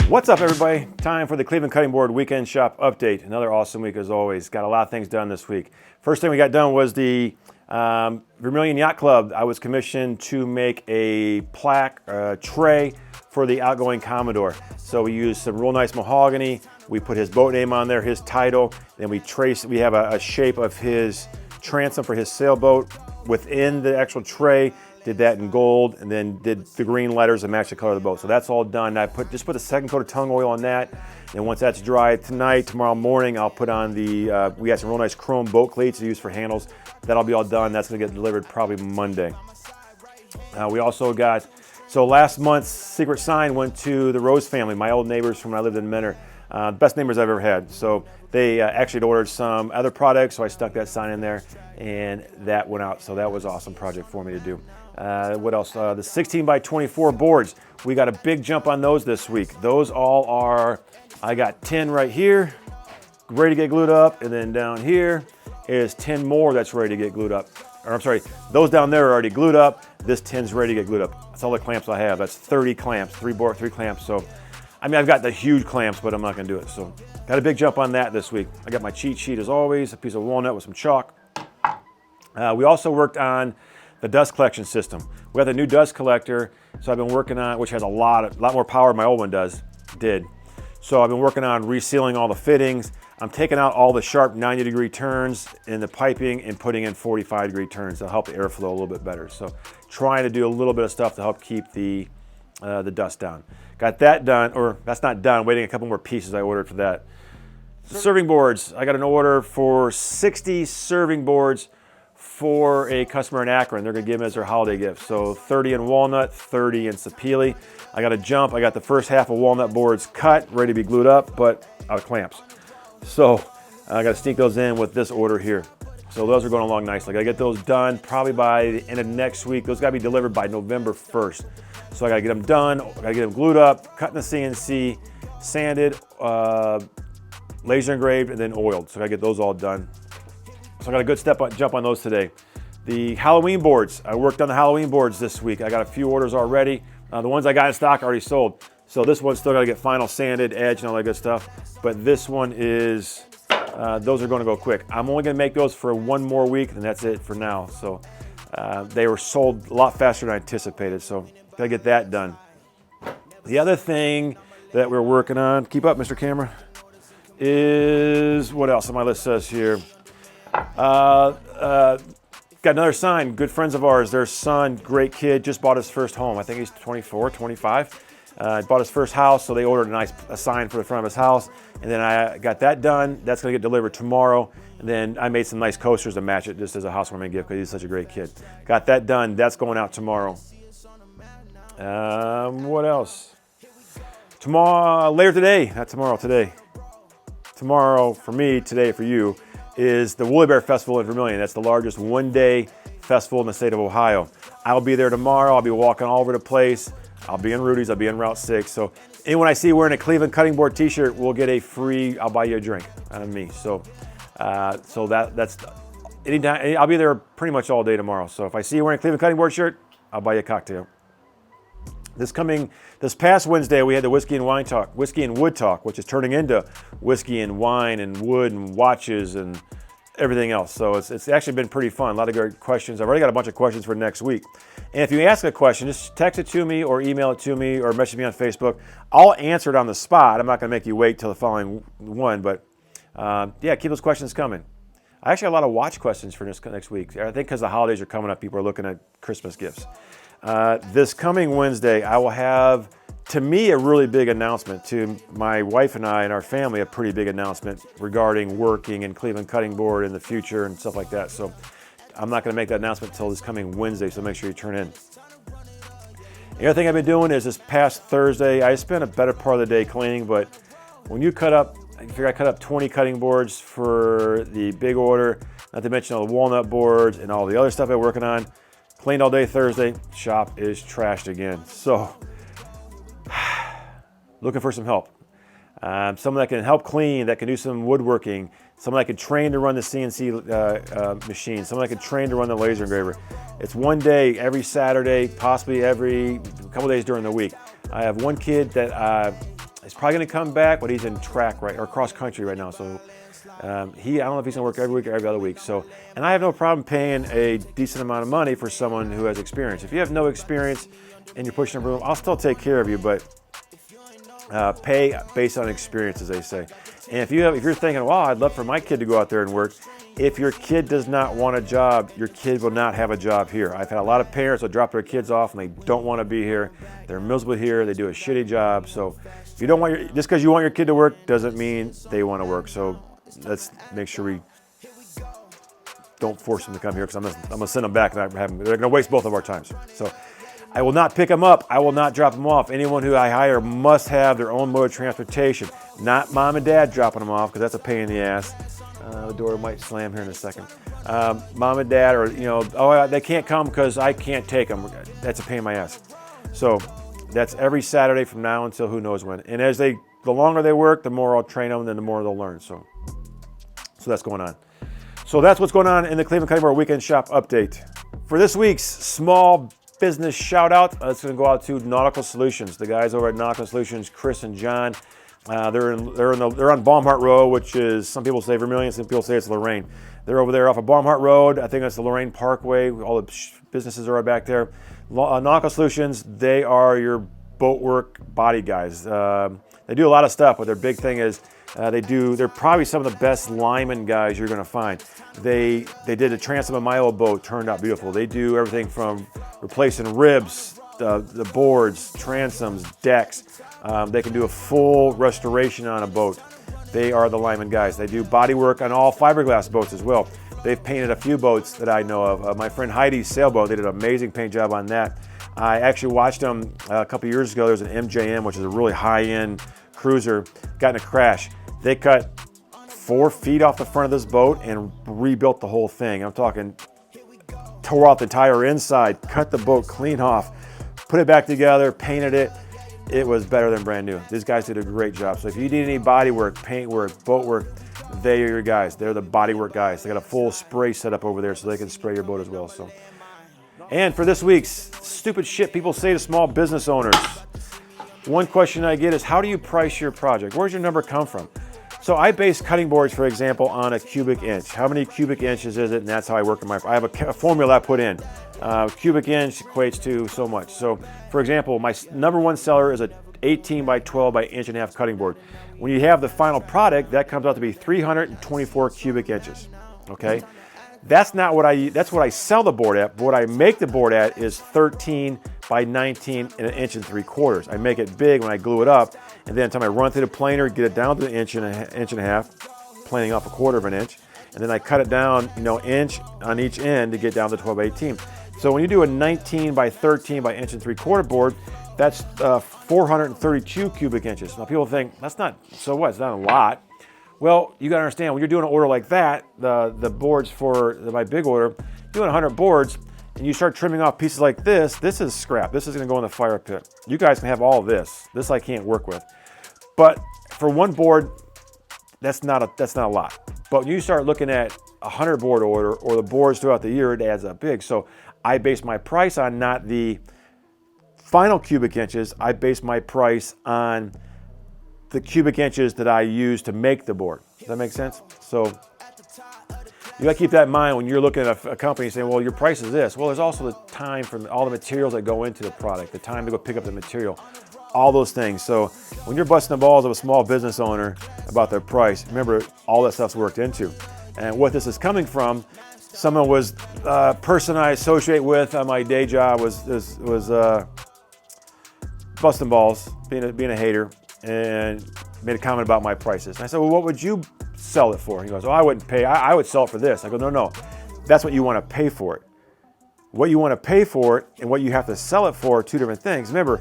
What's up, everybody? Time for the Cleveland Cutting Board Weekend Shop Update. Another awesome week as always. Got a lot of things done this week. First thing we got done was the Vermilion Yacht Club. I was commissioned to make a plaque tray for the outgoing Commodore. So we used some real nice mahogany. We put his boat name on there, his title. Then we have a shape of his transom for his sailboat within the actual tray. Did that in gold, and then did the green letters to match the color of the boat. So that's all done. I just put the second coat of tongue oil on that, and once that's dry tonight, tomorrow morning, I'll put on the, we got some real nice chrome boat cleats to use for handles. That'll be all done. That's gonna get delivered probably Monday. We also got, so last month's secret sign went to the Rose family, my old neighbors from when I lived in Menor. Best neighbors I've ever had. So they actually ordered some other products, so I stuck that sign in there, and that went out. So that was an awesome project for me to do. What else? The 16 by 24 boards. We got a big jump on those this week. Those all are, I got 10 right here, ready to get glued up, and then down here is 10 more that's ready to get glued up. Or I'm sorry, those down there are already glued up. This 10's ready to get glued up. That's all the clamps I have. That's 30 clamps, 3 clamps. So, I mean, I've got the huge clamps, but I'm not gonna do it. So, got a big jump on that this week. I got my cheat sheet as always, a piece of walnut with some chalk. We also worked on the dust collection system. We have the new dust collector, so I've been working on, which has a lot more power than my old one did. So I've been working on resealing all the fittings. I'm taking out all the sharp 90-degree turns in the piping and putting in 45-degree turns to help the airflow a little bit better. So trying to do a little bit of stuff to help keep the dust down. Got that done, or that's not done, waiting a couple more pieces I ordered for that. Serving boards, I got an order for 60 serving boards for a customer in Akron. They're gonna give them as their holiday gift. So 30 in walnut, 30 in sapele. I got a jump. I got the first half of walnut boards cut, ready to be glued up, but out of clamps. So I gotta sneak those in with this order here. So those are going along nicely. I gotta get those done probably by the end of next week. Those gotta be delivered by November 1st. So I gotta get them done, I gotta get them glued up, cut in the CNC, sanded, laser engraved, and then oiled. So I gotta get those all done. So I got a good jump on those today. The Halloween boards, I worked on the Halloween boards this week. I got a few orders already. The ones I got in stock already sold. So this one's still got to get final sanded, edge, and all that good stuff. But this one is, those are going to go quick. I'm only going to make those for one more week, and that's it for now. So they were sold a lot faster than I anticipated. So got to get that done. The other thing that we're working on, keep up, Mr. Camera, is what else on my list says here. Got another sign, good friends of ours, their son, great kid, just bought his first home. I think he's 24, 25. Bought his first house, so they ordered a sign for the front of his house. And then I got that done. That's gonna get delivered tomorrow. And then I made some nice coasters to match it just as a housewarming gift because he's such a great kid. Got that done, that's going out tomorrow. What else? Tomorrow, later today, not tomorrow, today. Tomorrow for me, today for you, is the Woolly Bear Festival in Vermilion. That's the largest one-day festival in the state of Ohio. I'll be there tomorrow. I'll be walking all over the place. I'll be in Rudy's. I'll be in Route 6. So anyone I see wearing a Cleveland Cutting Board t-shirt will get a free, I'll buy you a drink out of me. So that's, anytime, I'll be there pretty much all day tomorrow. So if I see you wearing a Cleveland Cutting Board shirt, I'll buy you a cocktail. This past Wednesday, we had the Whiskey and Wood Talk, which is turning into whiskey and wine and wood and watches and everything else. So it's actually been pretty fun. A lot of great questions. I've already got a bunch of questions for next week. And if you ask a question, just text it to me or email it to me or message me on Facebook. I'll answer it on the spot. I'm not going to make you wait till the following one, but yeah, keep those questions coming. I actually have a lot of watch questions for next week. I think because the holidays are coming up, people are looking at Christmas gifts. This coming Wednesday, I will have, to me, a really big announcement. To my wife and I and our family, a pretty big announcement regarding working in Cleveland Cutting Board in the future and stuff like that. So I'm not going to make that announcement until this coming Wednesday, so make sure you turn in. The other thing I've been doing is this past Thursday, I spent a better part of the day cleaning, but when you cut up, I figure I cut up 20 cutting boards for the big order, not to mention all the walnut boards and all the other stuff I'm working on. Cleaned all day Thursday, shop is trashed again. So, looking for some help. Someone that can help clean, that can do some woodworking, someone that can train to run the CNC machine, someone that can train to run the laser engraver. It's one day every Saturday, possibly every couple days during the week. I have one kid that He's probably going to come back, but he's in track or cross country right now. So I don't know if he's going to work every week or every other week. So, and I have no problem paying a decent amount of money for someone who has experience. If you have no experience and you're pushing a broom, I'll still take care of you, but pay based on experience, as they say. And if you're thinking, wow, I'd love for my kid to go out there and work, if your kid does not want a job, your kid will not have a job here. I've had a lot of parents that drop their kids off and they don't want to be here. They're miserable here. They do a shitty job. So if you don't want just because you want your kid to work doesn't mean they want to work. So let's make sure we don't force them to come here, because I'm gonna send them back and they're gonna waste both of our times. So I will not pick them up. I will not drop them off. Anyone who I hire must have their own mode of transportation. Not mom and dad dropping them off, because that's a pain in the ass. The door might slam here in a second. Mom and dad, or they can't come because I can't take them. That's a pain in my ass. So that's every Saturday from now until who knows when. And the longer they work, the more I'll train them, and then the more they'll learn. So that's going on. So that's what's going on in the Cleveland Cutting Board Weekend Shop update. For this week's small business shout out, it's going to go out to Nautical Solutions. The guys over at Nautical Solutions, Chris and John. They're on Baumhart Road, which is, some people say Vermilion, some people say it's Lorraine. They're over there off of Baumhart Road. I think that's the Lorraine Parkway. All the businesses are right back there. Nautical Solutions, they are your boat work body guys. They do a lot of stuff, but their big thing is they're probably some of the best lineman guys you're going to find. They did a transom of my old boat, turned out beautiful. They do everything from replacing ribs, the boards, transoms, decks. They can do a full restoration on a boat. They are the lineman guys. They do body work on all fiberglass boats as well. They've painted a few boats that I know of. My friend Heidi's sailboat, they did an amazing paint job on that. I actually watched them a couple years ago. There's an MJM, which is a really high-end cruiser, got in a crash. They cut 4 feet off the front of this boat and rebuilt the whole thing. I'm talking tore out the entire inside, cut the boat clean off, put it back together, painted it. It was better than brand new. These guys did a great job. So if you need any body work, paint work, boat work, they are your guys. They're the body work guys. They got a full spray set up over there so they can spray your boat as well. So, and for this week's stupid shit people say to small business owners. One question I get is, how do you price your project? Where's your number come from? So I base cutting boards, for example, on a cubic inch. How many cubic inches is it? And that's how I work in I have a formula I put in. Cubic inch equates to so much. So, for example, my number one seller is a 18 by 12 by inch and a half cutting board. When you have the final product, that comes out to be 324 cubic inches. Okay, that's not what that's what I sell the board at. But what I make the board at is 13 by 19 and 1 3/4. I make it big when I glue it up, and then until I run through the planer, get it down to 1 inch and a half, planing off 1/4 inch, and then I cut it down, inch on each end to get down to 12 18. So when you do a 19 by 13 by 1 3/4 board, that's 432 cubic inches. Now people think, that's not, so what, it's not a lot. Well, you gotta understand, when you're doing an order like that, the boards for my big order, doing 100 boards, and you start trimming off pieces like this is scrap. This is gonna go in the fire pit. You guys can have all of this. This I can't work with. But for one board, that's not a lot. But when you start looking at a 100 board order or the boards throughout the year, it adds up big. So I base my price on not the final cubic inches. I base my price on the cubic inches that I use to make the board. Does that make sense? So you gotta keep that in mind when you're looking at a company saying, well, your price is this. Well, there's also the time from all the materials that go into the product, the time to go pick up the material, all those things. So when you're busting the balls of a small business owner about their price, remember all that stuff's worked into. And what this is coming from, someone was, person I associate with on my day job was busting balls, being a hater, and made a comment about my prices. And I said, well, what would you sell it for? He goes, oh, I wouldn't pay, I would sell it for this. I go, no, that's what you want to pay for it. What you want to pay for it and what you have to sell it for are two different things. Remember,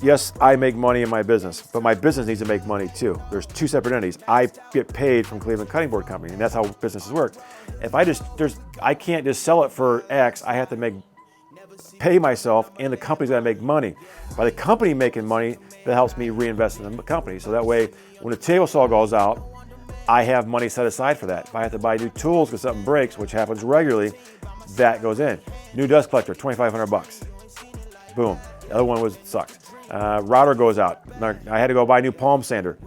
yes, I make money in my business, but my business needs to make money too. There's two separate entities. I get paid from Cleveland Cutting Board Company, and that's how businesses work. If I can't just sell it for X, I have to pay myself, and the company's got to make money. By the company making money, that helps me reinvest in the company. So that way, when the table saw goes out, I have money set aside for that. If I have to buy new tools because something breaks, which happens regularly, that goes in. New dust collector, $2,500. Boom. The other one sucked. Router goes out. I had to go buy a new palm sander.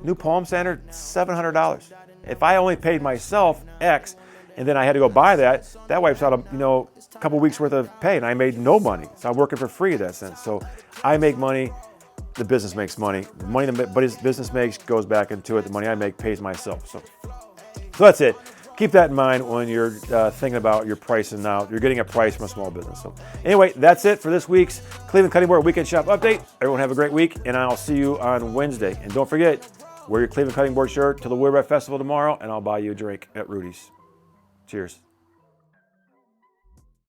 New palm sander, $700. If I only paid myself X, and then I had to go buy that, that wipes out a couple weeks worth of pay, and I made no money. So I'm working for free in that sense. So I make money, the business makes money. The money the business makes goes back into it. The money I make pays myself. So that's it. Keep that in mind when you're thinking about your pricing now. You're getting a price from a small business. So anyway, that's it for this week's Cleveland Cutting Board Weekend Shop Update. Everyone have a great week, and I'll see you on Wednesday. And don't forget, wear your Cleveland Cutting Board shirt to the Wheelbarrow Festival tomorrow, and I'll buy you a drink at Rudy's. Cheers.